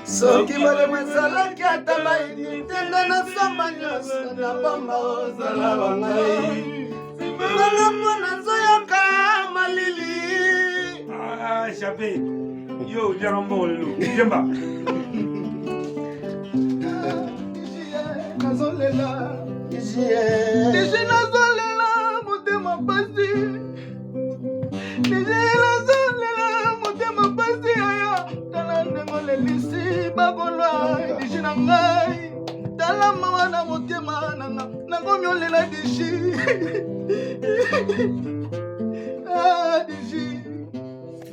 Soki male masala kiata mai tenda na samanya na bamba ozala bangai Nanga mwana zoyoka malili Ah, Chapé Yo, Djarambo, Djemba Nazolela Dije nazolela motema pasi Dije nazolela motema pasi aya Tala ndengo lelisi bagolwa Dije na ngai Tala mama na motema nanga Nangomyolela dije Ah dije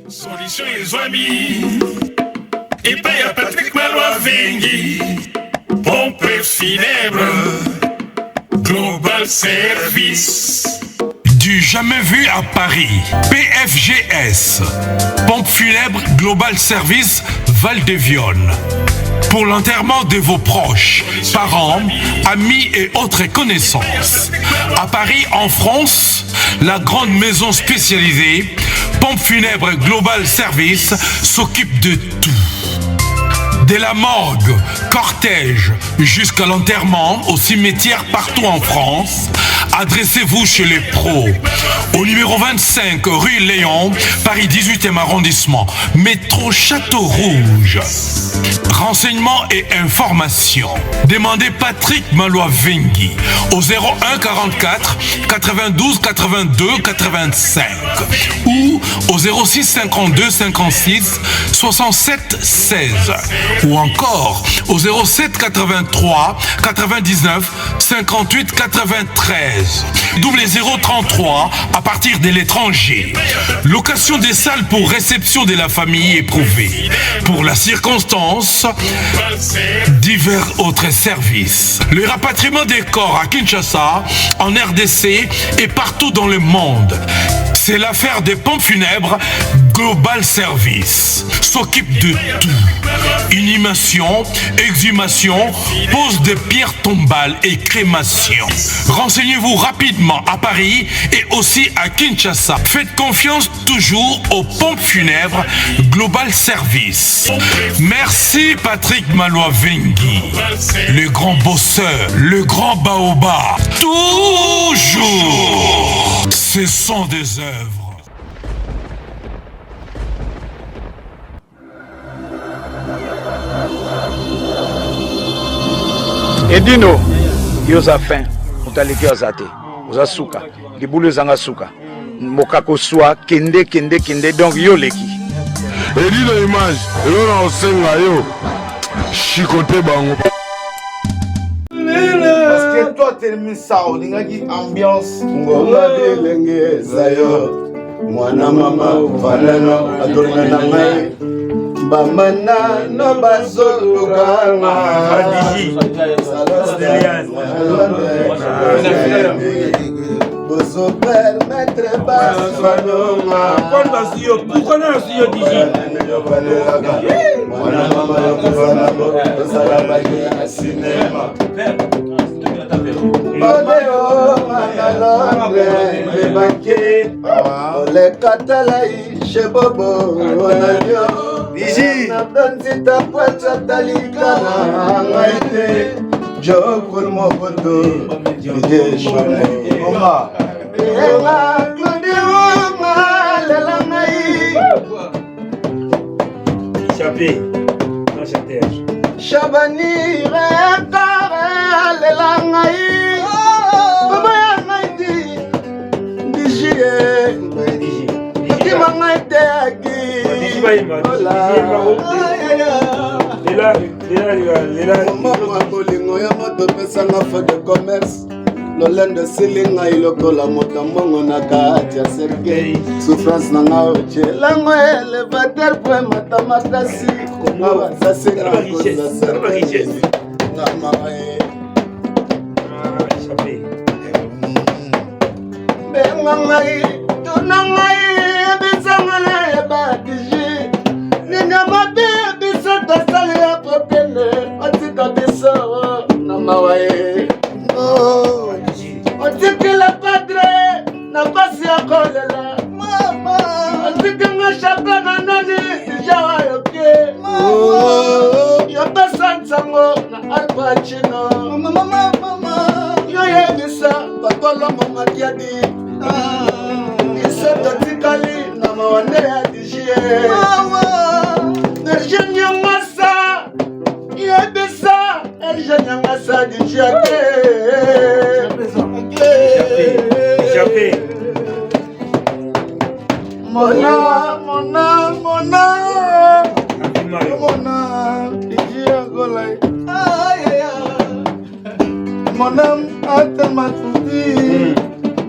Solution les amis Et paye à Patrick Malois Vengui Pompe funèbre Global Service Du jamais vu à Paris PFGS Pompe funèbre Global Service Val-de-Vione pour l'enterrement de vos proches, parents, amis et autres connaissances. À Paris, en France, la grande maison spécialisée Pompe funèbre Global Service s'occupe de tout. De la morgue, cortège, jusqu'à l'enterrement au cimetière partout en France, adressez-vous chez les pros. Au numéro 25 rue Léon, Paris 18e arrondissement, métro Château Rouge. Renseignements et informations. Demandez Patrick Malois Vengui au 01 44 92 82 85 ou au 06 52 56 67 16 ou encore au 07 83 99 58 93 double 033 à partir de l'étranger. Location des salles pour réception de la famille éprouvée. Pour la circonstance, divers autres services. Le rapatriement des corps à Kinshasa, en RDC et partout dans le monde. C'est l'affaire des pompes funèbres Global Service. S'occupe de tout. Inhumation, exhumation, pose de pierres tombales et crémation. Renseignez-vous rapidement à Paris et aussi à Kinshasa. Faites confiance toujours aux pompes funèbres Global Service. Merci Patrick Malois Vengui, le grand bosseur, le grand baobab. Toujours. Ce sont des œuvres. Edino, yoza fin, utaliki azate, oza suka, libulu zanga suka, mokako swa, kende, donc yo leki. Edino image, elona osenga yo, chikote bango. Parce que toi t'es mis ça, on dit ambiance. Ngoma de lenge zayo, mwana mama vanano adorna na mai. Bamana no bazolugana. Bozo permettre baswanoma. Pourquoi on dit mwana mama yokuvanamo, salabaki cinéma. Odeo manalonde lebake ole katalai shebobo onavyo diji nabdonzita pwacha talikana ngaite jokul mokoto dije shone oma ela klondio malela ngai Chapé, non chantage. Chabani rekare lela ngai mama ya ngai diji diji manga teki mama bolingo ya moto pesanga fa de commerce lolendo silinga ilokola motambo na kati ya sergei souffrance nanga oche lango elevateur point matamatasi ngawa sasinga koza sergei ngamae bengangai tunangai bisangala ya batiji nina mabe bisota chino mama yo yebisa bakolo mama kiadi isoto tikali na mawane ya dijie Erjenya ngasa yebisa erjenya ngasa dijiake Mona Didier Golay Mon âme a tellement tout dit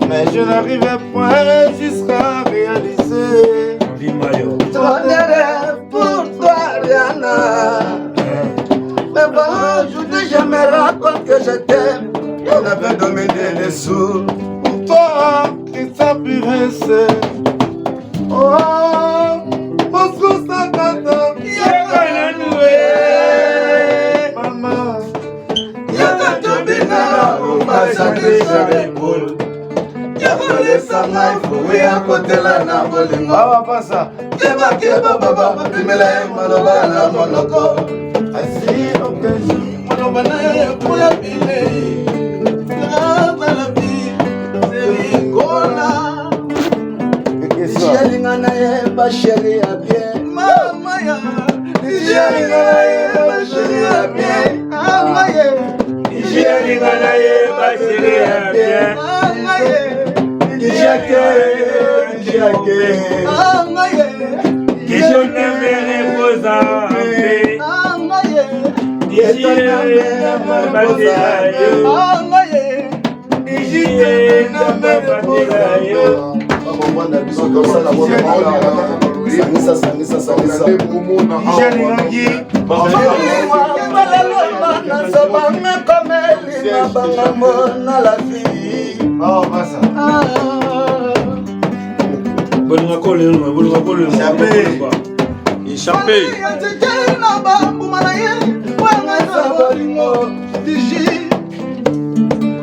mais je n'arrivais point jusqu'à réaliser Toi des rêves pour toi Rihanna Mais bon, je n'ai jamais raconté que je t'aime On avait dominé les sous Pour toi, qui t'a pu rester Oh, Moscou 50 Y'a noué Maman Y'a tobina Ouma Jacques l'épaule Y'a volé sa life Oui à côté la na bolingo Awa pasa Keba baba Primela maloba na monoko Asi okezi Maloba na ya kuya pile Lava la vie Serigola Chérie nganaye ba chérie a bien Mama ya Chérie nganaye ba chérie a bien Mama ya Chérie nganaye ba chérie a bien Mama ya Jacques Mama ya Que je n'aime reposer Mama ya Chérie ba chérie Mama ya Chérie ba chérie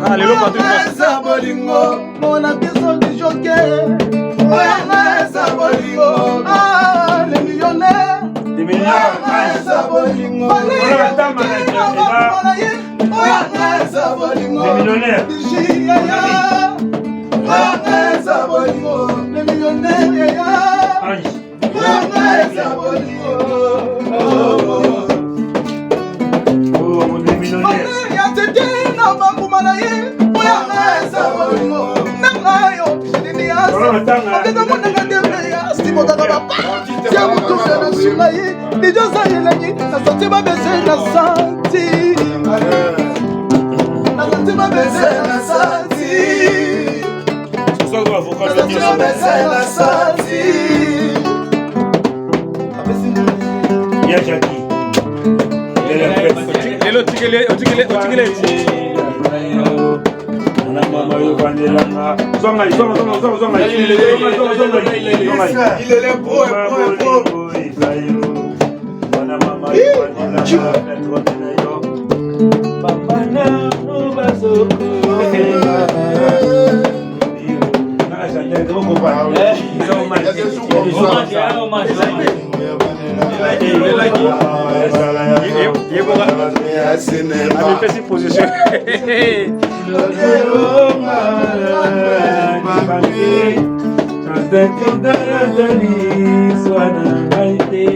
Allez, le patron. Mon abisso du jockey. Les millionnaires. Les millionnaires.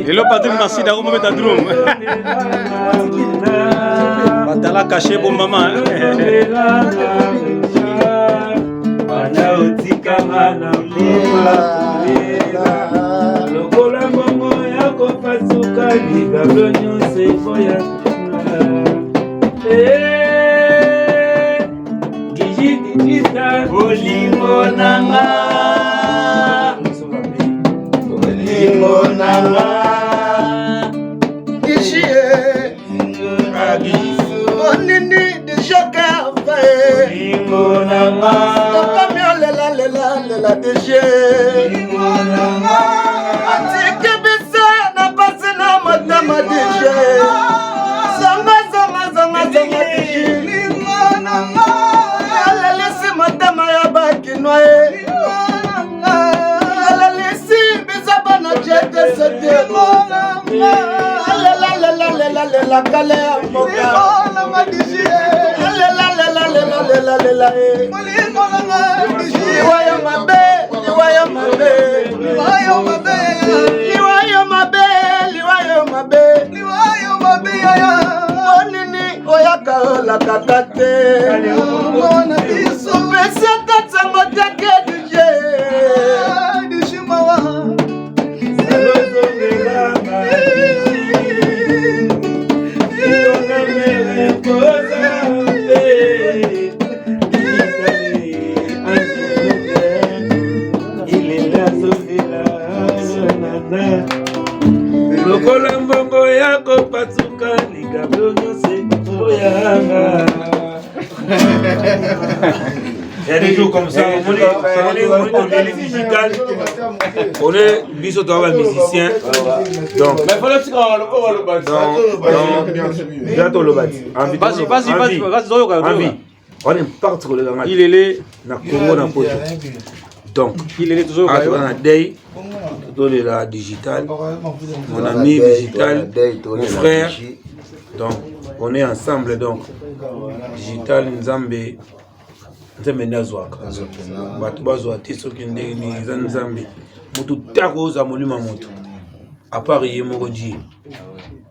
Hello Patrick, merci d'avoir mis ta drum. Batala caché bon maman. La salela e liwayo mabe liwayo mabe liwayo mabe liwayo mabe liwayo mabe liwayo mabe yaya monini oyaka olakaka te mona biso pesa katsango take dije dishimawa lokola mbongo yako pasuka ligablo nyonse oyanga. Il y a des jours comme ça, on est digital, on est biso toi musicien. Donc, mais faut le petit vas-y. On est partout le gars. Il est na Congo na poto. Donc, il est toujours à Day, tout la digital, mon ami digital, mon frère. Donc, on est ensemble donc. Digital Nzambe. Nzambe nazwaka. Batu bazwa tiso kinde ni Nzambe. Mutu tako za molima moto. À part yemoko di.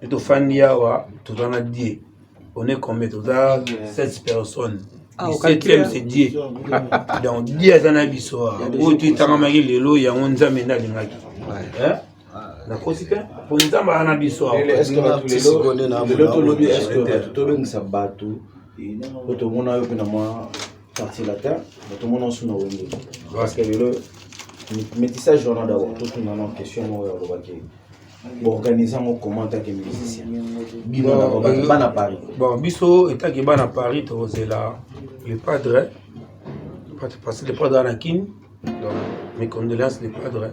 Eto fandi yawa, tout en a dit. On est combien? Tout à 16 personnes. Ah, le 7e c'est Dieu. Donc Dieu est un abisso. Où tu t'as remarqué les lots, il y a un Nzambe na lingaki. Hein? Na kosika? Pour Nzambe un abisso. Est-ce que le lobby est-ce que tout le monde s'abattu? Tout le monde a eu une partie la terre, tout le monde a sous nos windows. Parce que le métissage journal d'abord, tout le monde a une question pour organiser un commentaire que musicien. Ban à Paris. Bon, biso état qui ban à Paris, c'est là le padre, parce que le padre Anakin, donc mes condoléances le padre,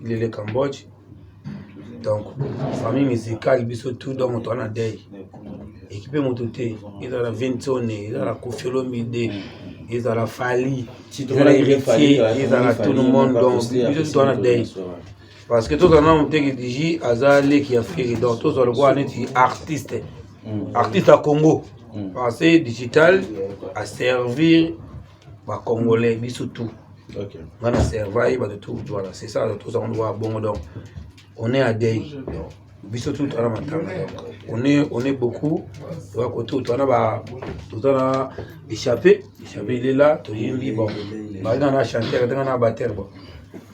il est le Cambodge. Donc famille musicale biso tout dans mon temps à Day. Équipé mon touté, il a la Ventone, il a la Kofiolomide, il a la Fali, il a la Héritier, il a tout le monde donc biso tout à Day. Parce que tout le monde qui dit Azale qui a fait donc tout le monde est artiste à Congo parce que digital à servir les Congolais bisous tout on a servi de tout voilà c'est ça tout ça on doit bon donc on est à Day bisous tout on est beaucoup tout on a échappé il est là tout il bon on a chanté on a battu bon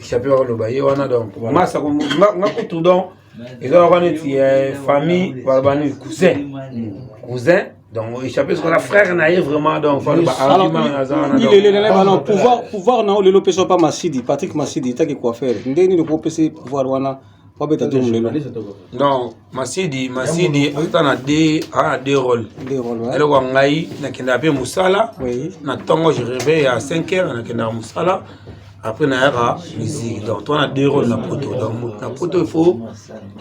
échappé par le bail on a donc moi ça tout donc ils ont une famille par cousin donc échappé sur la frère naïf vraiment donc il est là pouvoir na le lopé pas Massidi Patrick Massidi ta qui quoi faire ndeni le popé pouvoir wana pas beta tout le non Massidi on a deux rôles elle wa ngai na kenda pe musala na tongo je réveille à 5h na kenda musala. Après, on a musique. Donc, on a deux rôles dans la poto. Donc, la poto,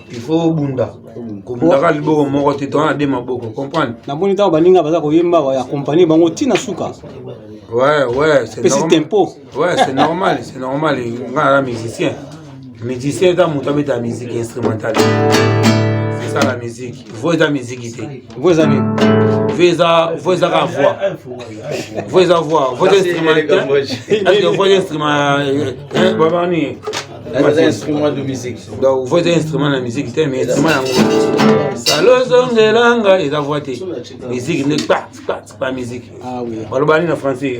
il faut bunda. Comme on a le moroté, on a des maboko. Comprendre? Na bonita baninga baza koyemba ba accompagner bango tina suka. Ouais, c'est normal. Tempo. Ouais, c'est normal, c'est normal. On a un musicien. Musicien, dans mon temps, la musique instrumentale. C'est ça la musique. Il faut la musique. Vos amis. Voix la voix. Voix la voix. Voix instrumentale. Est-ce que voix instrument instrument de musique. Donc voix instrument de musique, mais instrument Salozongelanga et la voix musique n'est pas musique. Ah oui. On le banit en français.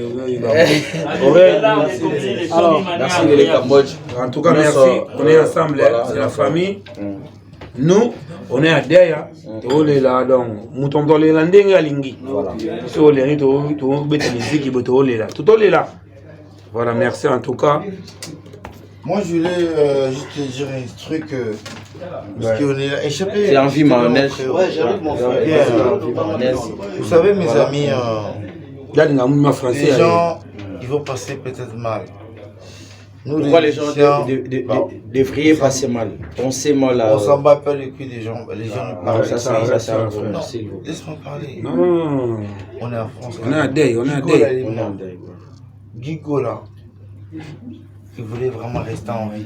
Alors, merci le Cambodge. En tout cas, merci. On est ensemble, c'est la famille. Nous, on est à Deya, on est là, donc, mouton dans les landings à Lingi. Sur les rites, on est musique, on est là. Tout est là. Voilà, merci en tout cas. Moi, je voulais juste te dire un truc. Parce qu'on est échappé. C'est envie mayonnaise. Ouais, j'arrive mon frère. Vous savez, mes amis, les gens, ils vont passer peut-être mal. Nous, pourquoi les gens devraient passer mal? Penser mal à... On s'en bat pas le cul des gens. Les gens ne parlent pas. Ça, laisse-moi parler. Non. On est en France. On est à Day. Guigo, là, il voulait vraiment rester en vie.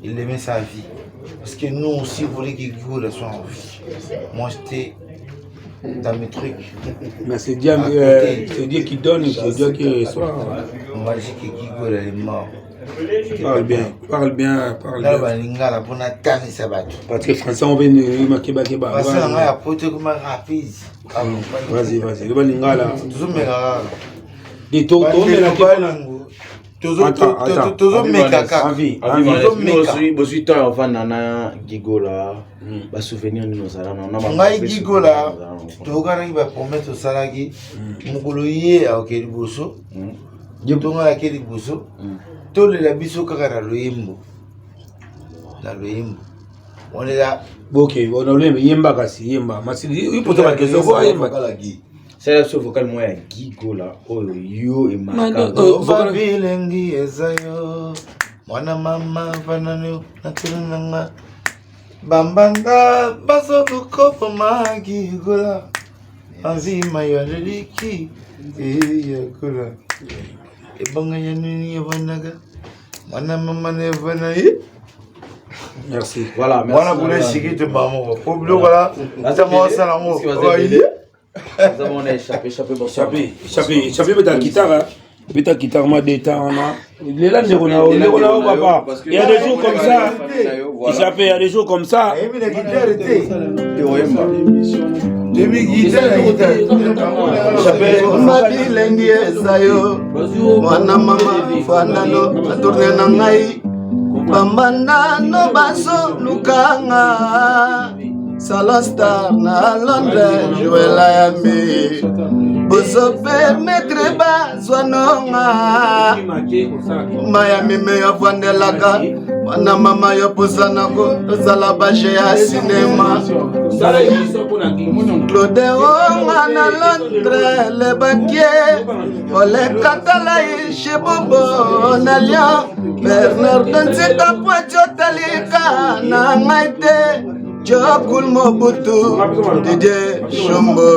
Il aimait sa vie. Parce que nous aussi, on voulait que Guigo soit en vie. Moi, j'étais dans mes trucs. Mais c'est Dieu qui donne, c'est Dieu qui reçoit. Magique et Gigo, elle est mort. Parle bien. Parce que Français, on vient de Keba. Vas-y. Le Balingala. souvenir nous tolela biso kaka na loyembo on est là ok on a le yemba kasi yemba masili il pose la question quoi yemba c'est la seule vocale moi ya Gigola oyo yo e maka va bilengi ezayo mwana mama vanano natunanga bambanga baso kopo Gigola azima yo leliki yakula ebanga yanini yavanaga mana mama ne vanayi merci voilà merci voilà pour les chiquites maman pour le voilà ça moi ça là moi nous avons échappé mais ta guitare Bita guitare ma d'état on a les là on a papa il y a des jours comme ça échappé il y a des jours comme ça et la guitare était demi guitare échappé ma bilengi ezayo mwana mama fanano tourner na ngai bambanda no baso lukanga Salastar na Londres jouela yami boso permettre bazwanonga Miami me yavandelaka wana mama yo posanako tozala bashe ya cinéma Claude Onga na Londres le bakie ole katala chez Bobo na Lyon Bernard Nzeka Poitio talika na ngaite Jokul Mobutu Didier Chombo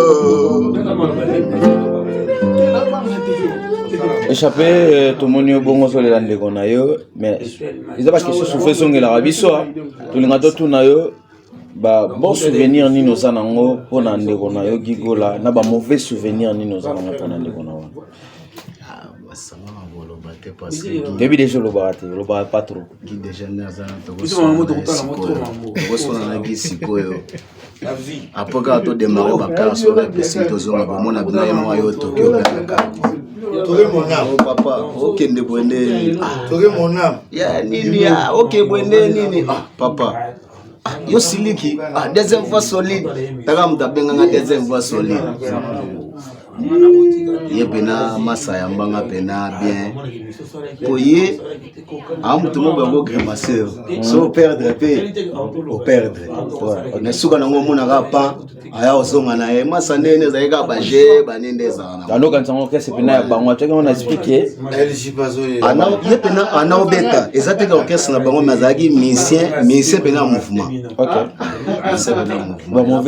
échappé tout le monde est bon sur les landes de yo mais ils ont pas question souffrir sur la rabiso tout le monde tout na yo ba bon souvenir ni nos anango pour na ndeko na yo Gigola na ba mauvais souvenir ni nos anango pour na ndeko na wa début déjà le barat pas trop qui déjà naza to apoka to démarrer bakar sur la piste to zonga ba mona bina yo yo Tokyo kaka toke mon âme papa okende bwende toke mon âme ya nini ya ok bwende nini papa yo siliki deuxième fois solide taka mutabenga nga deuxième fois solide ye pena masaya mbanga pena bien poye amutumo bango grimacer so perdre pe o perdre ne suka nango mona ka pa aya osonga na ye masa nene zaika baje banende zana dans le canton que c'est pena bango tu on a expliqué elle j'y pas zo ana ye pena ana obeta ezate ka orchestre na bango mazaki musicien pena mouvement OK c'est pena mouvement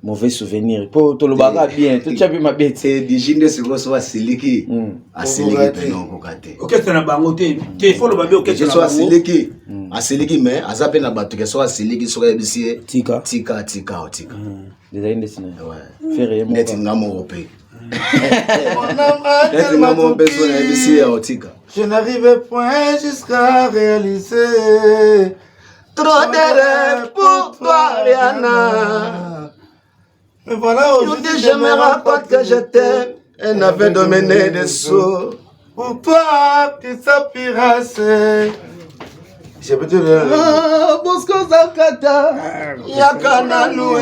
mauvais souvenir pour tout le bagarre bien tout tu as vu ma bête c'est digine ce que soit siliki asiliki pena kokate OK c'est na bango te faut le babi OK c'est soit siliki asiliki mais azape na batu que soit siliki soit ebisie tika des années dessinées ouais faire rien net ngamo opé net ngamo besoin ebisie tika je n'arrivais point jusqu'à réaliser trop de rêves pour toi Rihanna. Mais voilà aujourd'hui je me raconte que je t'aime et n'avait dominé des sous. Pour toi, tu s'apirasse. J'ai peut-être le... Bosco Zakata, Yakana Loué,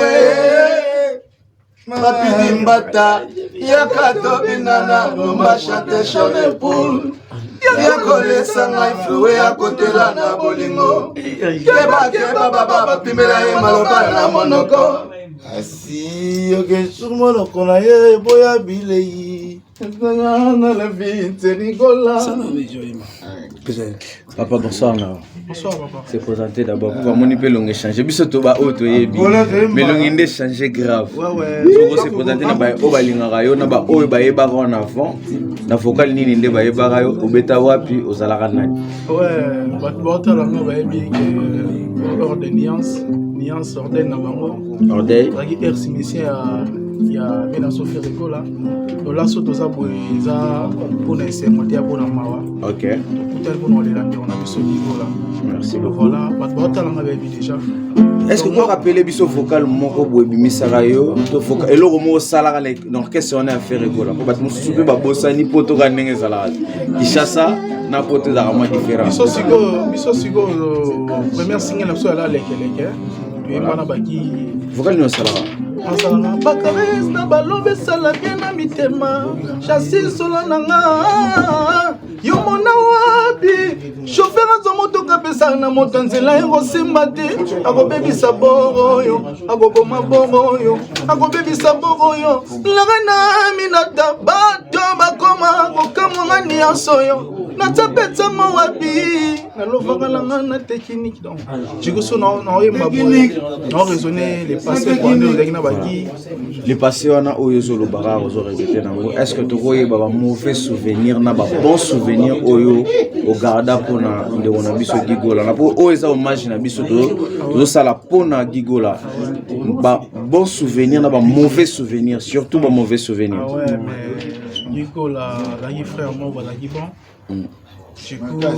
Rapidi Mbata, Yakato Binana, Lomba chante chone poule. Yakole Sanga influé à côté la na bolingo. Keba baba, pimela e maloba na monoko. Asi, ok, sûrement le konaye, boya bilei. Na la vie, c'est Nicolas. Papa, bonsoir. Bonsoir, papa. C'est présenté d'abord. Pour mon épée, l'on échange. Biso toba auto yebi. Mais l'on inde changer grave. Ouais. C'est présenté na ba obalinga rayo na ba oyo ba yeba en avant. Na vocal ni ninde ba yeba rayo obeta wapi ozalaka nani. Ouais, ba tala nga ba yebi que lors des nuances Nuance Ordel Nabango. Ordel. Air Simicien il y a Benasso Ferregola. Là, sur tout ça, pour essayer de monter à Bonamawa. Ok. Peut-être qu'on a besoin de niveau là. Merci beaucoup. Voilà, déjà. Est-ce que vous rappelez biso vocal moko boy bimisarayo to vocal et le mot salara donc qu'est-ce qu'on a à faire rigola parce que nous soupe ba bosani poto ga ndenge salara kishasa na poto da vraiment différent biso sigo première single la so ala lekeleke puis bana baki vocal no salara asala bakaris na balobe sala bien na mitema chassis solo nanga yo mona wapi chauffeur azo motoka pesa na moto nzela ekosimba te akobebisa boro oyo akoboma boro oyo akobebisa boro oyo langa na minata bato bakoma kokamwanga nyonso oyo natapetama wapi nalovaka langa na technique donc jikoso naoyemba boye naoraisonne les passés kwande ozalaki na baki les passés wana oyo ezolobaka ozoresete nango est-ce que tokoyeba ba mauvais souvenir na ba bon souvenir oyo ogarda mpona ndeko na biso gigola na po oyo eza hommage na biso tozosala mpona gigola ba bon souvenir na ba mauvais souvenir surtout ba mauvais souvenir. Ah ouais mais gigola azalaki frère moko azalaki bon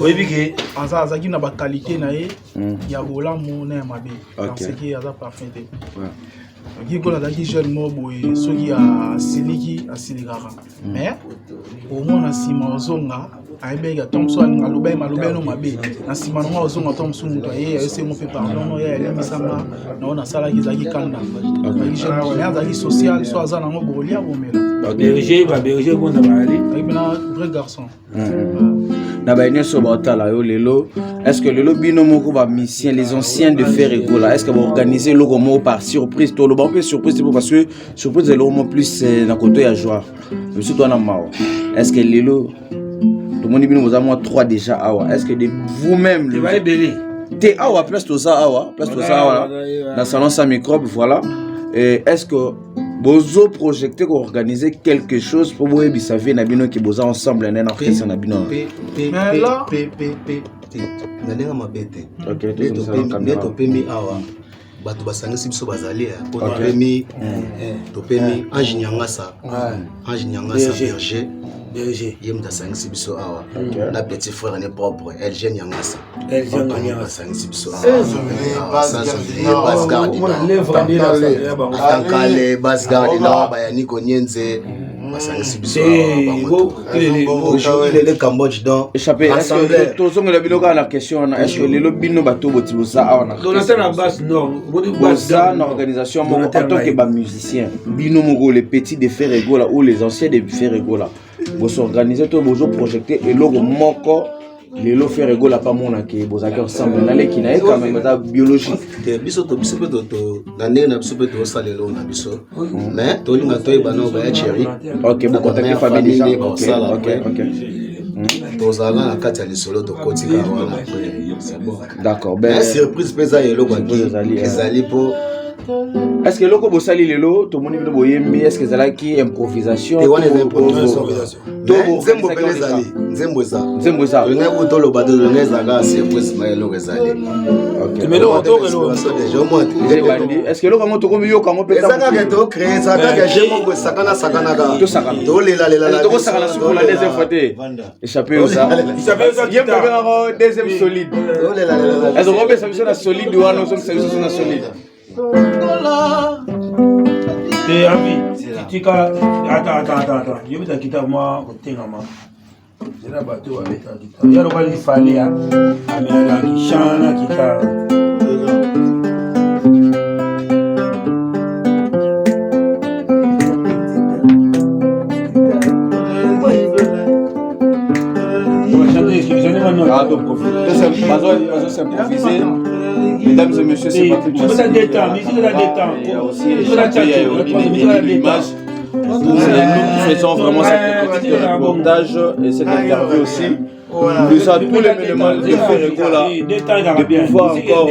oyebiki azalaki na baqualité na ye ya bolamu na ya mabe parce aza parfait te gigola azalaki jeune moko boye soki asilikaka mais omona nsima ozonga ayebeka to mosu alinga alobeno mabe na nsima nanga ozonga to mosu moto aye ayesengo mpe pardon no ye ayemisanga nao nasalaki ezalaki kanda azalaki jeune mais azalaki social so aza nango bolia bomela berger kuna baali azalaki mpena vrai garçon. Na ba nyonso baotala yo lelo est-ce que lelo bino moko ba musicien les anciens de Ferregola est-ce que vous organisez le mot par surprise to le bon peu surprise parce que surprise est le mot plus na côté ya joie monsieur toi na mao est-ce que lelo tout monde bino vous avez 3 déjà awa est-ce que de vous-même le va belé te awa place to ça awa dans salon sans microbe voilà et est-ce que bozo projecté qu'on organiser quelque chose pour vous et ça vient nabino qui boza ensemble en orchestre nabino mais là nalenga mabete ok to pemi awa bato basangisi biso bazali po to pemi Ange Nyangasa berger yem dasangisi biso awa na petit frère ne propre LG Nyangasa basangisi biso awa basgarde na bayani konyenze basangisi biso awa le Cambodge donc échappé est-ce que tozonga la biloka la question est-ce que lelo bino bato botibosa awa na Donatien la basse nord boza na organisation moko en tant que ba musicien bino moko les petits de Ferregola ou les anciens de Ferregola vous s'organisez tout vous projecter et logo moko lelo Ferregola pas mona ke bozaki ensemble na leki na quand même ça biologique biso to na nena biso pe to salelo na biso mais to linga to ibano ba ya chéri ok vous contactez famille ok tozala na kati ya lisolo to kotika wana d'accord ben surprise pesa yelo kwa ezali po est-ce que loko bosali lelo to moni bino boyembi est-ce que zalaki improvisation et wana improvisation nzembo pele ezali nzembo eza linga buto lo bado linga ezaka surprise ma yelo ezali ok mais lo to lo déjà moi est-ce que loko moto komi yoka mo peta ezaka ke to créer ça ka jemo ko sakana ga to sakana to lela to sakana sur la deuxième fois échappé au ça yem ko deuxième solide to lela est-ce que ça mission na solide ou non ça mission na solide et ami tika attends je vais quitter moi otengama c'est là bateau avec ta guitare ya lokali fallait amela ki chana kita mesdames et messieurs, c'est pas musique de la détente. Nous faisons vraiment cette petite reportage et cette interview aussi. Nous avons tous les éléments de Ferregola de pouvoir encore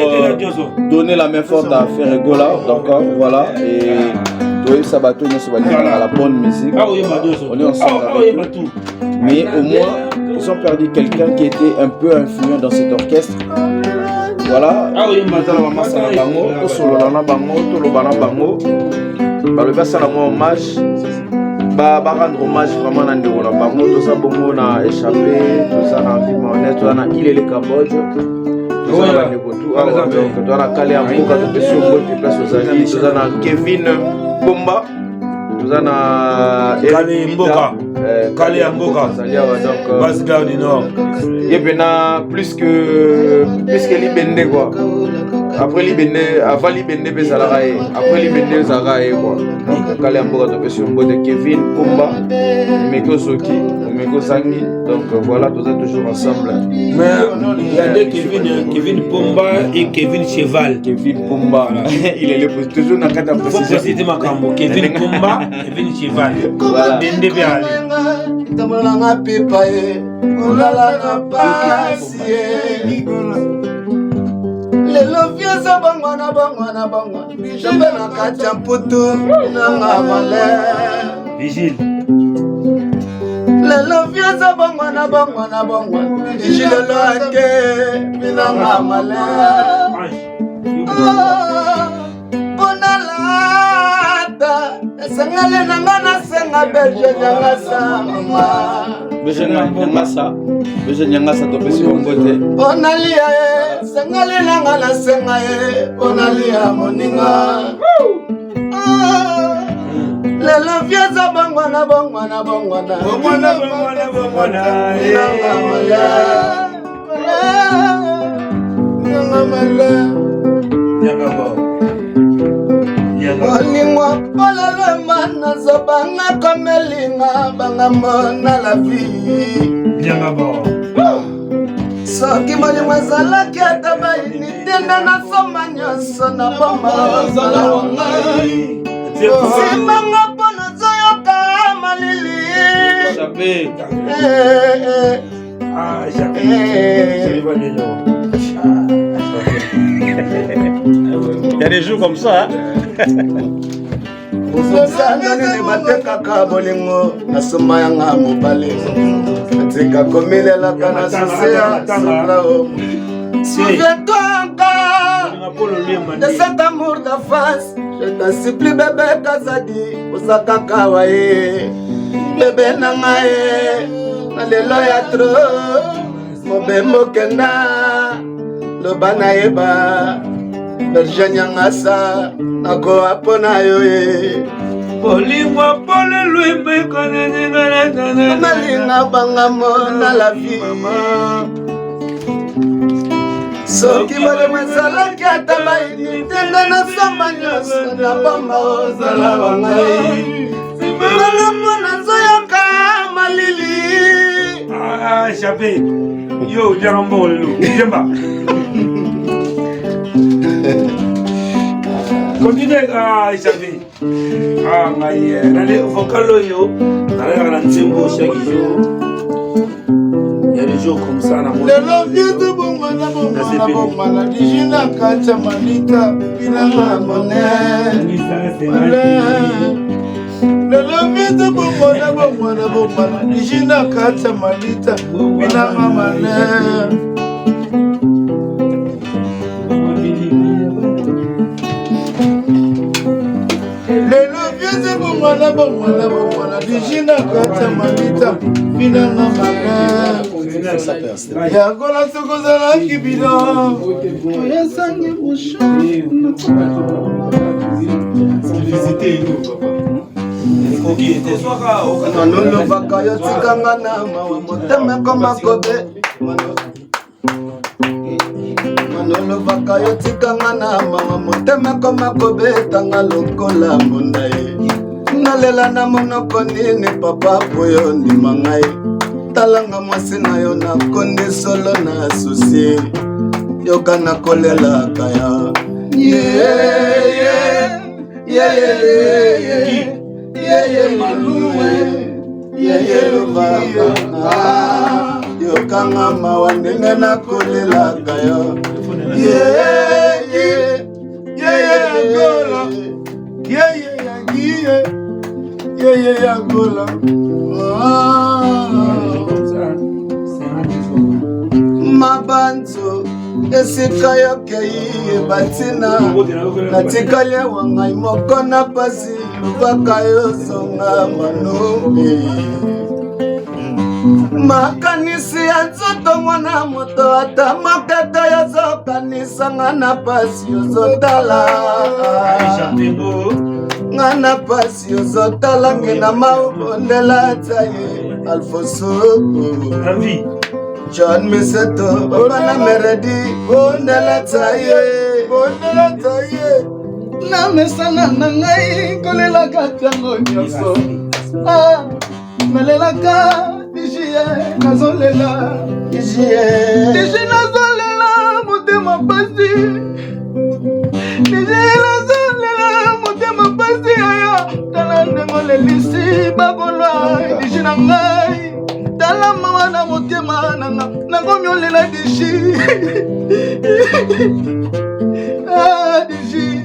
donner la main forte à Ferregola. D'accord, voilà. Et Toy Sabato, nous sommes à la bonne musique. On est ensemble avec eux. Mais au moins, ils ont perdu quelqu'un qui était un peu influent dans cet orchestre. voilà tala bamasa na bango tosolola na bango toloba na bango balobi asala mwa hommage barendre hommage vraiment na ndeko na bango toza bongo na échappé toza na ville mahonaise toza na île le Cambodge toza na bandeko tu awa donc toza na kale ya mboka topesi ombote place ozali toza na Kevin Pomba toza na Kale Mboka Kale ya Mboka Basse-Gare du Nord ye pena plus que libende quoi après libende avant libende pe zalaka ye après libende zalaka ye quoi donc Kale ya Mboka topesi ombote Kevin Pomba Meko Soki Meko Zangi donc voilà toza toujours ensemble mais il y a deux Kevin Pomba et Kevin Cheval. Kevin Pomba il est le toujours na kata président makambo Kevin Pomba Kevin Cheval voilà dende be ali tambola na pipa ye olala na pasi ye lelo vieza bangwana jambe na kati ya mputu nanga male Vigile lelo vieza bangwana vigile lelo ake binanga male bonalata esengele nanga nasenga berge nyangasa topesi ombote onalia ye sengele nanga nasenga ye onalia moninga lelo vieza bangwana olingwa polelwema nazobanga komelinga bangamona la vie soki molimo ezalaki ata bayini tenda nasomba nyonso na bomba ozala wangai simanga mpo nazoyoka malili Il y a des jours comme ça. ozosananene batekaka bolingo nasomba yanga mobale atika komilelaka na susia soplao souviens-toi encore de cet amour d'enfance je t'en supplie bébé Kazadi osakaka waye bébé nanga ye na lelo ya tro mobembo kenda loba nayeba berge nyangasa nakoa mpo na yo ye olingwa polelwema nalinga bangamo na la vie soki molemo ezalaki ata bayini tende nasomba nyonso na bomba ozala bangai nanga mpo nazoyoka malili Chape yo janga mbolo jemba continue Chape ngai nale vocal yo nale na nzembo chaque jour. Il y a des jours comme ça na moi. lelo vieze bomwana dijina kacha manita bilanga mone lelo vieze bomwana dijina kacha manita bilanga mane lelo vieze bomwana dijina kacha manita bilanga mane yakola sokozalaki bino oyesangi manolobaka yo tikanga na mawa motema koma kobe manolobaka yo tikanga na mawa motema koma kobetanga lokola mbunda ye nalela na monoko nini papa poyo ndima ngai talanga mwasi na yo nakondi solo na susi yoka nakolelaka ya yeye maluwe yeye lubaka yokanga mawa ndenge nakolelaka yo yeye yagola yeye yangiye yeye yagola mabanzo esika yokei batina natikali awa ngai moko na pasi lubaka yozonga manobe makanisi ya nzoto mwana moto ata mokata yozokanisanga na pasi yozotala nga na pasi yozotala ngena maubondela taye Alfonso John Miseto Bana Meredi bondela taye na mesana na ngai kolelaka tango nyonso melelaka dijie nazolela motema pasi nazolela motema pasi aya tala ndengo lelisi bakolwa diji na ngai tala mawa na motema nanga nakomiolela diji diji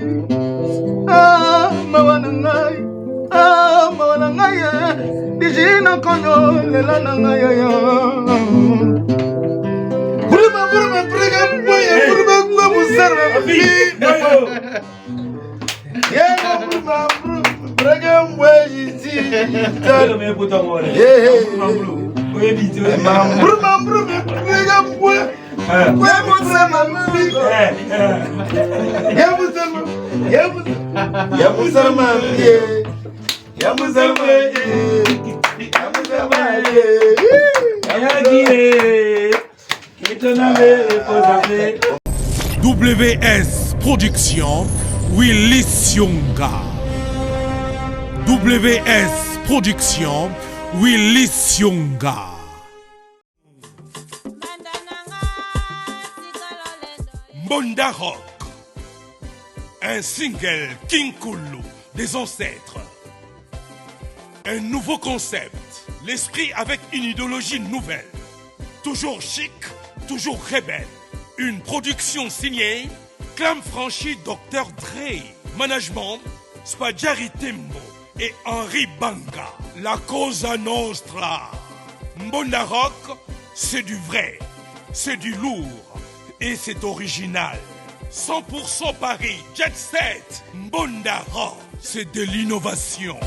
mawa na ngai diji nakomiolela na ngai WS Production, Willy Sionga. WS Production, Willy Sionga. Mbonda Rock, un single King Kulu des ancêtres. Un nouveau concept, l'esprit avec une idéologie nouvelle. Toujours chic, toujours rebelle. Une production signée Clam Franchi Dr. Dre. Management Spadjari Tembo et Henri Banga. La Cosa Nostra. Mbonda Rock, c'est du vrai, c'est du lourd et c'est original. 100% Paris, Jet Set. Mbonda Rock, c'est de l'innovation.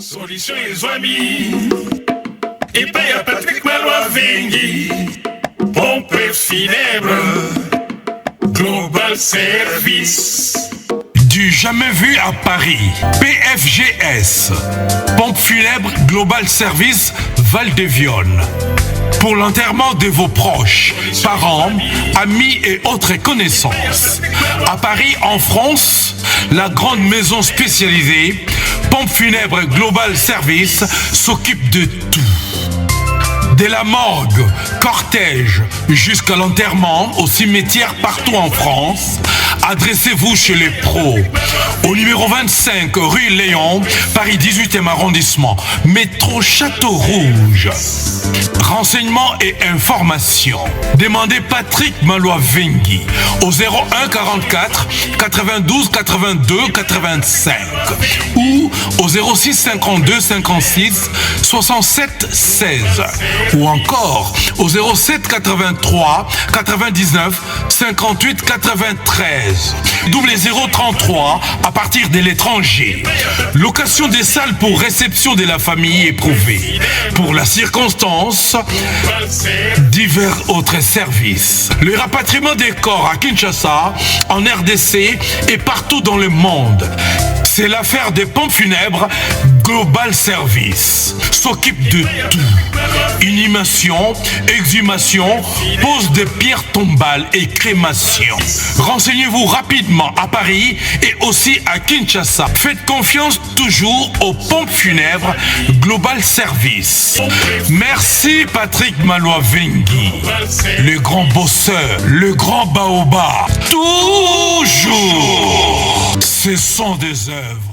Solution les amis. Et paye à Patrick Malois Vengi. Pompe funèbre. Global Global Service. Du jamais vu à Paris, PFGS, Pompe funèbre Global Service Val-de-Vione. Pour l'enterrement de vos proches, parents, amis et autres connaissances. À Paris, en France, la grande maison spécialisée, Pompe funèbre Global Service, s'occupe de tout. De la morgue, cortège, jusqu'à l'enterrement au cimetière partout en France, adressez-vous chez les pros. Au numéro 25 rue Léon, Paris 18e arrondissement, métro Château Rouge. Renseignements et informations. Demandez Patrick Malois-Vengui au 01 44 92 82 85 ou au 06 52 56 67 16 ou encore au 07 83 99 58 93 double 033 à partir de l'étranger. Location des salles pour réception de la famille éprouvée. Pour la circonstance, divers autres services. Le rapatriement des corps à Kinshasa, en RDC et partout dans le monde. C'est l'affaire des pompes funèbres Global Service. S'occupe de tout. Inhumation, exhumation, pose de pierres tombales et crémation. Renseignez-vous rapidement à Paris et aussi à Kinshasa. Faites confiance toujours aux pompes funèbres Global Service. Merci Patrick Malois-Vengui, le grand bosseur, le grand baobab. Toujours, ce sont des œuvres.